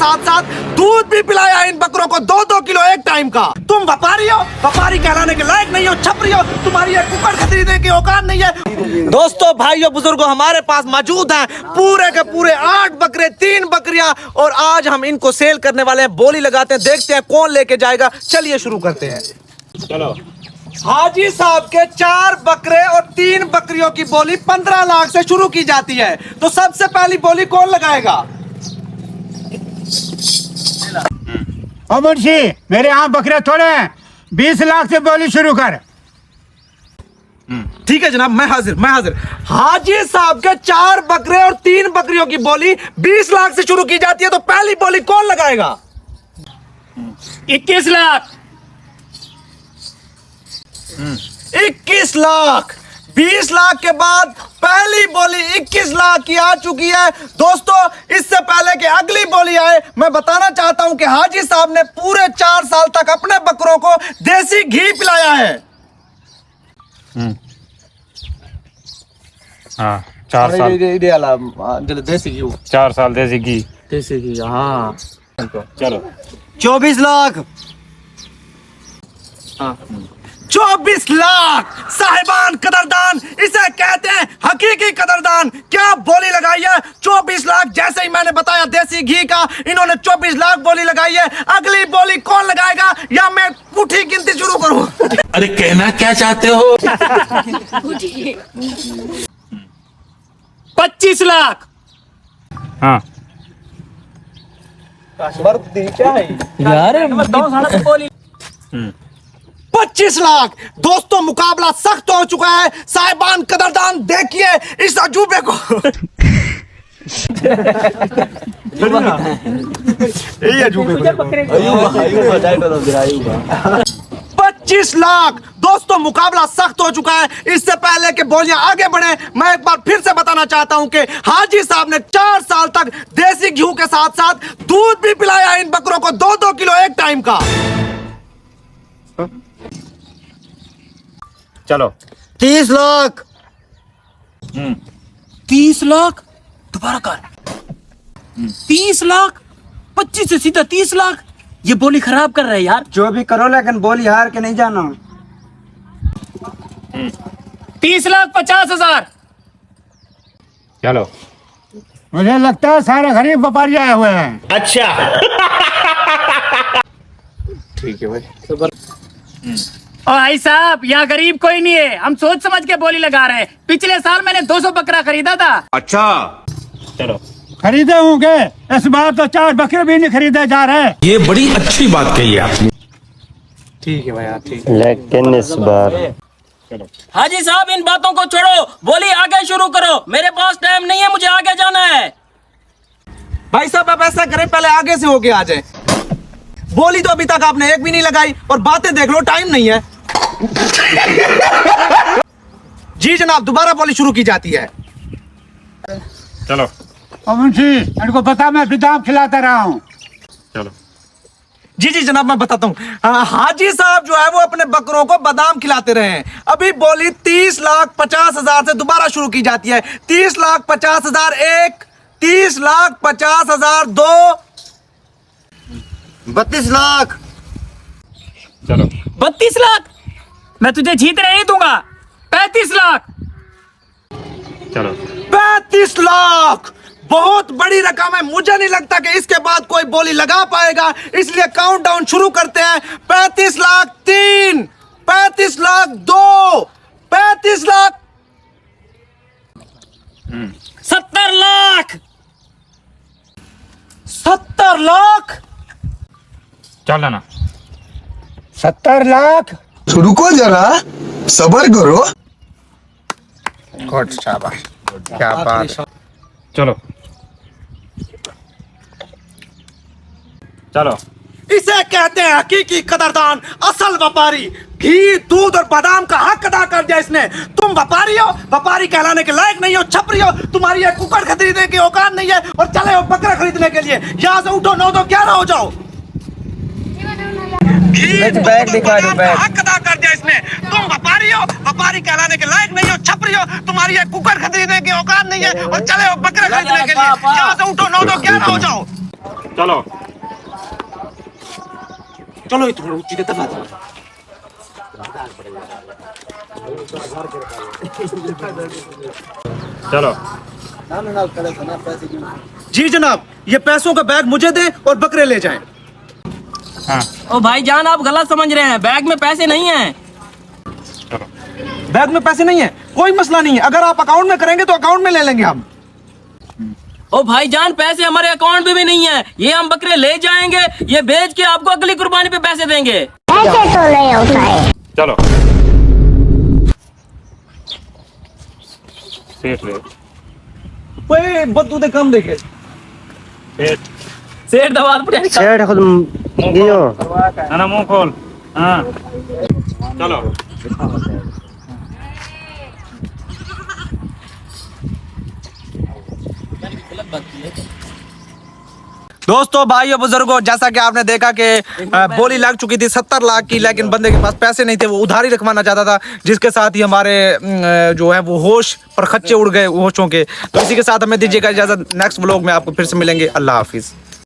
साथ साथ दूध भी पिलाया इन बकरों को 2-2 किलो एक टाइम का। तुम व्यापारी हो, व्यापारी कहलाने के लायक नहीं हो, छपरी हो, तुम्हारी एक कुकर खरीदने की औकात नहीं है। दोस्तों, भाइयों, बुजुर्गों, हमारे पास मौजूद हैं पूरे के पूरे 8 बकरे, 3 बकरियां, और आज हम इनको सेल करने वाले हैं। बोली लगाते हैं, देखते हैं कौन लेके जाएगा। चलिए शुरू करते हैं। चलो। हाजी साहब के 4 बकरे और 3 बकरियों की बोली 15 लाख से शुरू की जाती है। तो सबसे पहली बोली कौन लगाएगा? मुंशी, मेरे यहाँ बकरे थोड़े हैं, 20 लाख से बोली शुरू कर। ठीक है जनाब, मैं हाजिर। हाजी साहब के 4 बकरे और 3 बकरियों की बोली 20 लाख से शुरू की जाती है। तो पहली बोली कौन लगाएगा? 21 लाख। 21 लाख। 20 लाख के बाद पहली बोली 21 लाख की आ चुकी है। दोस्तों, इससे पहले कि अगली बोली आए, मैं बताना चाहता हूं कि हाजी साहब ने पूरे 4 साल तक अपने बकरों को देसी घी पिलाया है। हाँ, 4 साल देसी घी। 4 साल देसी घी। हाँ, चलो। 24 लाख। 24 लाख। साहिबान कदरदान, इसे कहते हैं हकीकी कदरदान। क्या बोली लगाई है? 24 लाख। जैसे ही मैंने बताया देसी घी का, इन्होंने 24 लाख बोली लगाई है। अगली बोली कौन लगाएगा, या मैं पुठी गिनती शुरू करूं? अरे कहना क्या चाहते हो? 25 लाख। हाँ यार, 25 लाख। दोस्तों, मुकाबला सख्त हो चुका है। साहिबान कदरदान, देखिए इस अजूबे को। 25 लाख। दोस्तों, मुकाबला सख्त हो चुका है। इससे पहले कि बोलियां आगे बढ़े, मैं एक बार फिर से बताना चाहता हूं कि हाजी साहब ने 4 साल तक देसी घी के साथ साथ दूध भी पिलाया इन बकरों को 2-2 किलो एक टाइम का। चलो। 30 लाख। 30 लाख। दोबारा कर। 30 लाख। 25 से सीधा 30 लाख। ये बोली खराब कर रहे हैं यार। जो भी करो, लेकिन बोली हार के नहीं जाना। 30,50,000। चलो। मुझे लगता है सारे गरीब व्यापारी आए हुए हैं। ठीक है भाई। और भाई साहब, यहाँ गरीब कोई नहीं है, हम सोच समझ के बोली लगा रहे हैं। पिछले साल मैंने 200 बकरा खरीदा था। अच्छा। चलो। खरीदे होंगे, इस बार तो 4 बकरे भी नहीं खरीदे जा रहे। ये बड़ी अच्छी बात कही आपने। ठीक है भैया, ठीक। लेकिन इस बार हाजी साहब, इन बातों को छोड़ो, बोली आगे शुरू करो। मेरे पास टाइम नहीं है, मुझे आगे जाना है। भाई साहब, आप ऐसा करें, पहले आगे से होके आ जाए। बोली तो अभी तक आपने एक भी नहीं लगाई, और बातें देख लो, टाइम नहीं है। जी जनाब, दोबारा बोली शुरू की जाती है। चलो। मुंशी, इनको पता, मैं बादाम खिलाता रहा हूँ। चलो। जी जनाब, मैं बताता हूँ। हाजी साहब जो है वो अपने बकरों को बादाम खिलाते रहे हैं। अभी बोली 30,50,000 से दोबारा शुरू की जाती है। 30,50,000 एक, 30,50,000 दो, 32 लाख। चलो। 32 लाख। मैं तुझे जीत नहीं दूंगा। 35 लाख। चलो। 35 लाख। बहुत बड़ी रकम है। मुझे नहीं लगता कि इसके बाद कोई बोली लगा पाएगा, इसलिए काउंटडाउन शुरू करते हैं। 35 लाख 3, 35 लाख 2, 35 लाख 70 लाख। 70 लाख। चल ना। 70 लाख। रुको जरा, सबर करो। गुड, शाबाश, क्या बात। चलो। चलो। इसे कहते हैं हकीकी कदरदान, असल व्यापारी। घी, दूध और बादाम का हक अदा कर दिया इसने। तुम व्यापारी हो, व्यापारी कहलाने के लायक नहीं हो, छपरी हो, तुम्हारी एक कुकर खरीदने की औकात नहीं है, और चले हो बकरा खरीदने के लिए। यहाँ से उठो, 9 तो 11 हो जाओ। बैग दिखा दो, बैग। हक अदा कर दिया इसने। तुम व्यापारी हो, व्यापारी कहलाने के लायक नहीं हो, छपरी हो, तुम्हारी एक कुकर खरीदने की औकात नहीं है, और चले हो बकरा खरीदने के लिए। यहाँ से उठो, 9 तो 11 हो जाओ। चलो चलो ये थोड़ा ऊंची दफा चलो जी जनाब, ये पैसों का बैग मुझे दे और बकरे ले जाएं। ओ भाईजान आप गलत समझ रहे हैं, बैग में पैसे नहीं हैं। बैग में पैसे नहीं है, कोई मसला नहीं है, अगर आप अकाउंट में करेंगे तो अकाउंट में ले लेंगे हम। ओ भाईजान पैसे हमारे अकाउंट में भी नहीं है, ये हम बकरे ले जाएंगे, ये बेच के आपको अगली कुर्बानी पे पैसे देंगे। ऐसे तो नहीं होता है। चलो सेठ ले ओए बद्दू दे कम देखे सेठ दवात पड़े ना मुंह खोल। हाँ चलो दोस्तों भाइयों बुजुर्गों, जैसा कि आपने देखा कि बोली लग चुकी थी 70 लाख की, लेकिन बंदे के पास पैसे नहीं थे, वो उधारी रखवाना चाहता था, जिसके साथ ही हमारे जो है वो होश पर खच्चे उड़ गए होशों के। तो इसी के साथ हमें दीजिएगा इजाजत, नेक्स्ट व्लॉग में आपको फिर से मिलेंगे। अल्लाह हाफिज।